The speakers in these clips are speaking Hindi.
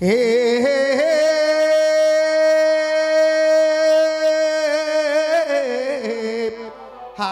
हे हा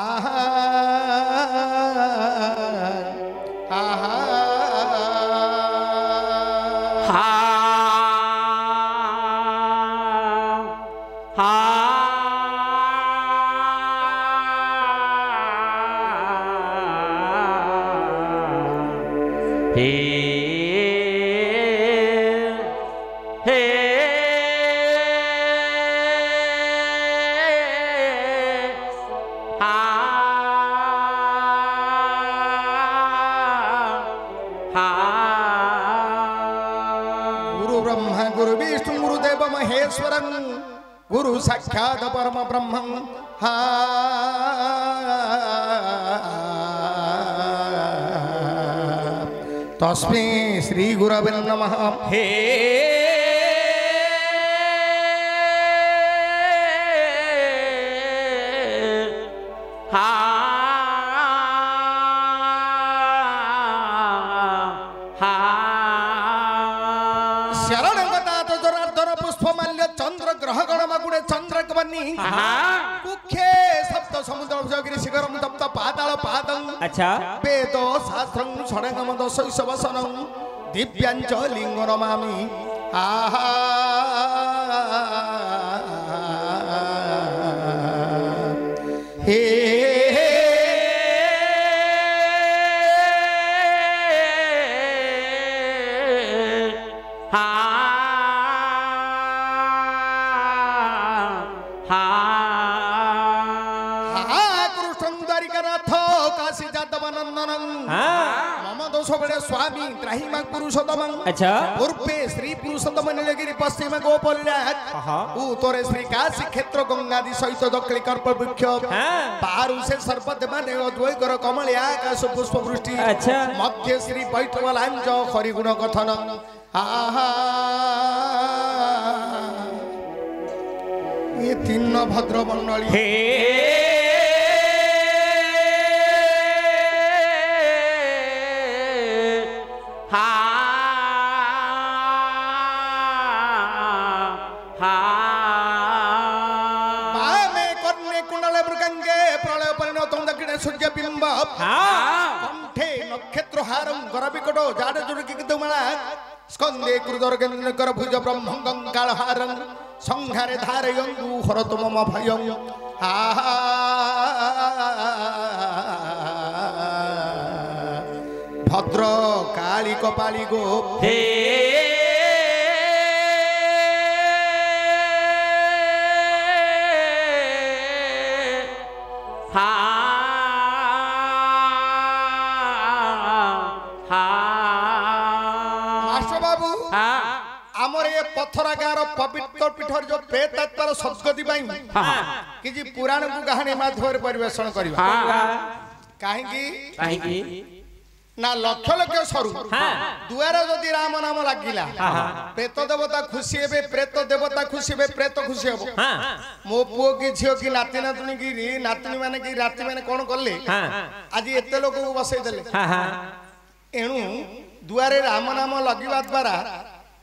हा गुरु विष्णु गुरुदेव महेश्वरं गुरु साक्षात् परम ब्रह्मं हा तस्मै श्री गुरवे नमः। हे कुखे सप्त समुद्र जगिरी शिखरम तप्त पाताल पादं अच्छा वेद शास्त्रं षडंगम दशैशवसनं दिव्यांच लिंग नमामि आहा हे स्वामी त्राहिमा पुरुषोत्तम अच्छा पूर्वे श्री पुरुषोत्तम नीलगिरी पश्चिम गोपल्लाद उत्तरे श्री काशी क्षेत्र गंगादि सहित दक्षिण कर्प वृक्ष पारु से सर्पदेवा द्वैकर कमल आकाश पुष्प वृष्टि अच्छा मध्य श्री बैठव लांज हरिगुण कथन आहा ये तीन भद्र मंडली सूर्यबिंब कंठे नक्षत्र हारं गरबिकटो जाडे जुड़की दुमला स्कंदे क्रुदर्गेन्द्र भुज ब्रह्मं कालहारं संहारे धारयन्तु हरतु मम भयं आहा भद्र काली कपाली गो हे पथरागार पवित्र पीठर जो प्रेत आत्मार सद्गति कि पुराण को कहानी माध्यम परिवेषण करवा कहीं ना लक्ष लक्ष सरू दुआर जदि राम नाम लगिला प्रेत देवता खुशी हे प्रेत देवता खुशी हे प्रेत खुशी हे मो पुओ की झील की नाती नातुणी की नातुणी माने की राति माने कौन कले आज एत लोक बसई देले एणु दुआरे राम नाम लगिवा द्वारा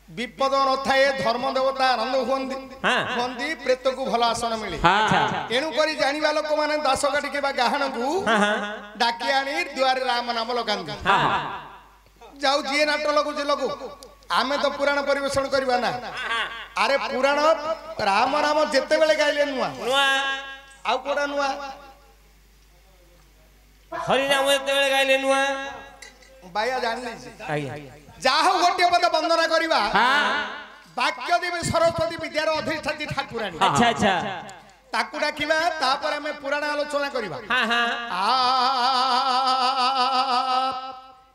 विपद न थाए धर्म देवता आनंद हुंदी प्रेत को भल आसन मिले एणु करी जानिबा लोक माने दास काटी के गाहन को डाकी आनी दुआरे राम नाम लगांदी जाऊ जी नाट लगु जे लगु आमे तो पुराण परिवेषण करबा ना अरे पुराण राम नाम जेते बेले गाइले नुआ आउ कोडा नुआ हरि नाम जेते बेले गाइले नुआ बाया जान नै जाहो गोटे पद वंदना करिबा वाक्य देवी सरस्वती विद्यार अधिष्ठात्री ठाकुरानी अच्छा अच्छा ताकू डाकिबा तापर हमें पुराण आलोचना करिबा हां हां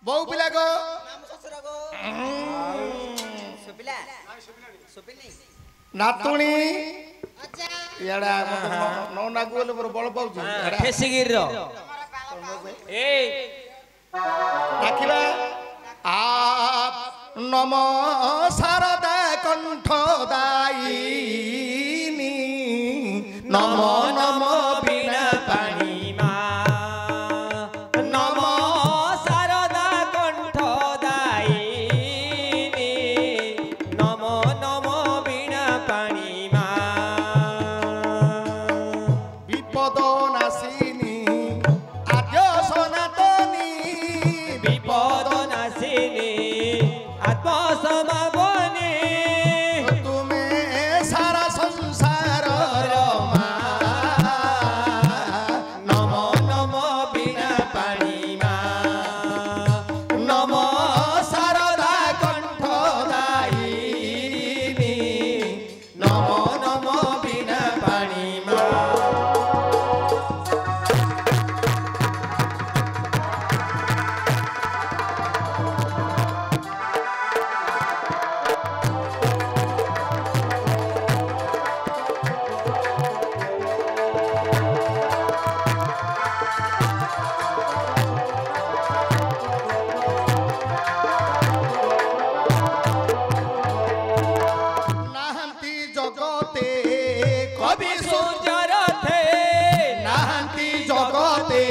बहु पिला गो नाम ससुर गो सुबिला सुबिनी नातुणी अच्छा याडा नो नागु बोले बळ पाउछु फेसिगिर रो ए डाकिबा आप नम शारदा कंठ दायिनी नम नम बिना पानी मा नम शारदा कंठ दायिनी विपद नाशिनी आत्मसमापनी तुम्हें सारा संसार नमो नमो बिना पानी नमो शारदा कंठ दायिनी नमो नमो बिना पानी नाहंती जगते कवि सूर्यर थे नाहंती जगते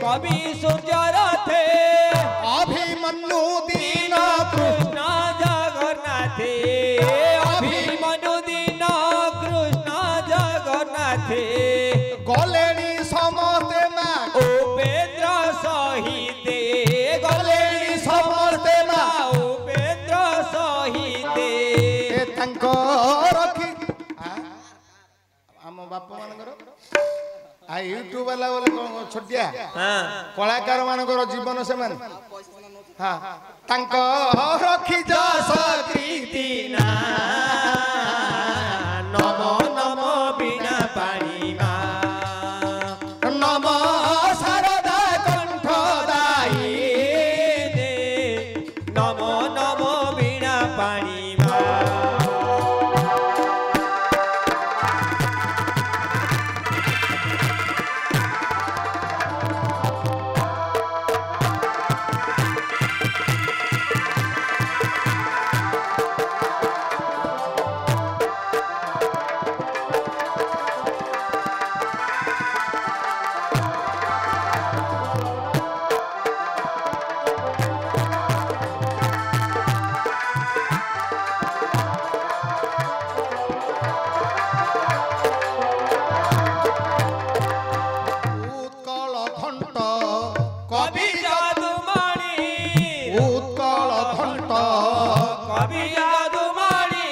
कवि सूर्यर थे अभिमन्यु दीन कृष्ण जगन्नाथे अभिमन्यु दीन कृष्ण जगन्नाथे गलेनी समस्ते माँ उपेन्द्र सहिते गलेनी समस्ते माँ उपेन्द्र सहिते तांको रखी आम बापा मानकर आ यूट्यूब वाला बोले छोटिया कलाकार मानकर जीवन से मान हाँ तांको रखी जस कृति ना नमो नमो बिना पानी नम शारदा कंठ दायिनी नमो नमो बिना पानी उत्कल घंट कवि जादुमणि उत्कल घंट कवि जादुमणि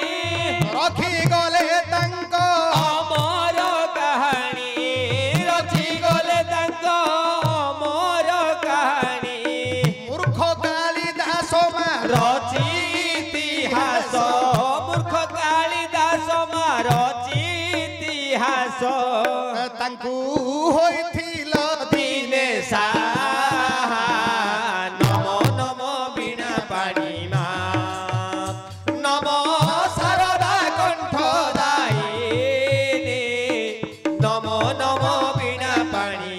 रखी गले तांक अमर कहानी रचि गले तांक अमर कहानी मूर्ख कालिदास माँ रचि इतिहास मूर्ख कालिदास रचि इतिहास तांकु होइथिल दिने नमो नमो बिना पानी नमो शारदा कंठ दायिनी नमो नमो बिना पानी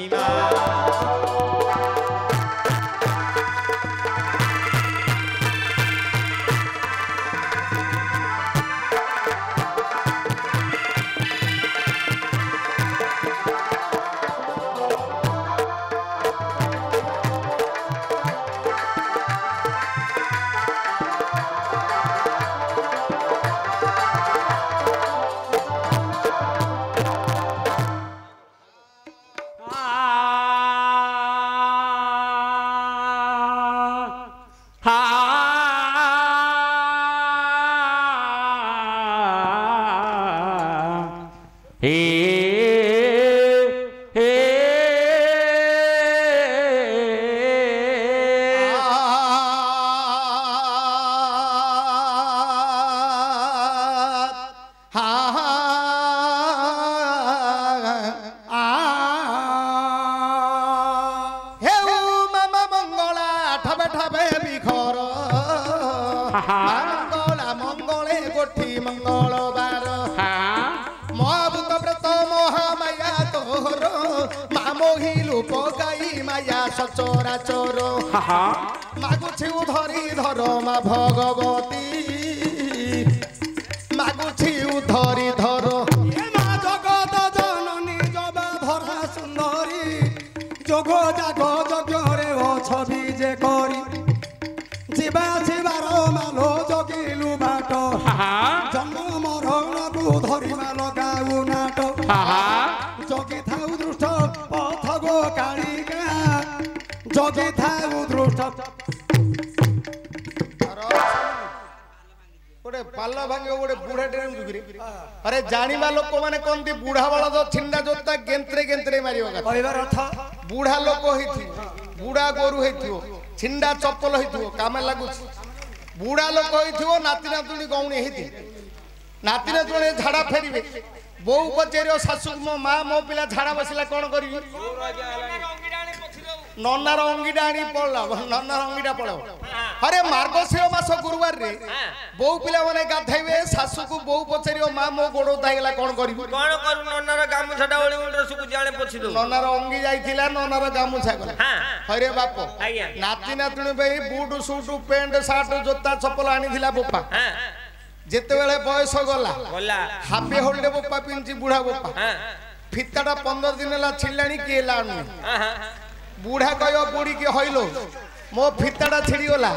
मंगला मंगले गोठी मंगलवार महाभूत व्रत महामाया तोर मा मोहिलु पकाई माया सचरा चोर मागुछि धरी धर मा भगवती मागुछि धरी धर मा जगत जननी जबा धरा सुंदरी जोग जाग यज्ञ छवि जे करी जीवा शिवार मालो जगिलु बाट जन्म मरण को धरी माल गाउ नाट जगी थाउ दृष्ट पथ गो कालिका जगी था ଉଦୃଷ୍ଟ ଗୋଟେ ପାଲ ଭାଙ୍ଗିବ ଗୋଟେ ବୁଢା ଟ୍ରେନ୍ ଯୁଗରେ ଆରେ ଜାଣିବା ଲୋକ ମାନେ କହନ୍ତି ବୁଢା ବଳଦ ଛିଣ୍ଡା ଜୋତା ଗେନ୍ତ୍ରେ ଗେନ୍ତ୍ରେ ମାରିବ କଥା କହିବାର ଅର୍ଥ ବୁଢା ଲୋକ ହେଇଥିବ ବୁଢା ଗୋରୁ ହେଇଥିବ ଛିଣ୍ଡା ଚପଲ ହେଇଥିବ କାମେ ଲାଗୁଛି ବୁଢା ଲୋକ ହେଇଥିବ ନାତି ନାତୁଣୀ ଗଉଣୀ ହେଇଥିବ ନାତି ନାତୁଣୀ ଝାଡା ଫେରିବେ ବୋଉ ପଚାରିବ ଶାଶୁ ମୋ ମା ମୋ ପିଲା ଝାଡା ବସିଲା କଣ କରିବି ନନାର ଅଙ୍ଗିଟା ଆଣି ପଳେଇଲା ନନାର ଅଙ୍ଗିଟା ପଳେଇବ ଆରେ ମାର୍ଗଶିର ମାସ ଗୁରୁବାରରେ ବୋଉ ପିଲାମାନେ ଗାଧେଇବେ ଶାଶୁକୁ ବୋଉ ପଚାରିବ ମା ମୋ ଗୋଡ ଓଦା ହେଇଗଲା କଣ କରିବି କଣ କରୁ ନନାର ଗାମୁଛାଟା ଓଳି ମୁଣ୍ଡରେ ଶୁକୁଛି ଆଣେ ପୋଛି ଦଉ ନନାର ଅଙ୍ଗି ଯାଇଥିଲା ନନାର ଗାମୁଛା ଗଲା ହରେ ବାପ ନାତି ନାତୁଣୀ ପାଇଁ ବୁଟ ସୁଟ ପ୍ୟାଣ୍ଟ ସାର୍ଟ ଜୋତା ଚପଲ ଆଣିଥିଲା ବୋପା ଯେତେବେଳେ ବୟସ ଗଲା ହାପି ହୋଲ୍ଡେ ବୋପା ପିନ୍ଧି ବୁଢା ବୋପା ଫିତାଟା 15 ଦିନ ହେଲା ଛିଡ଼ିଲାଣି କିଏ ହେଲା ଆଣୁନି ବୁଢା କହିବ ବୁଢୀ କି ହଇଲୋ ମୋ ଫିତାଟା ଛିଡ଼ିଗଲା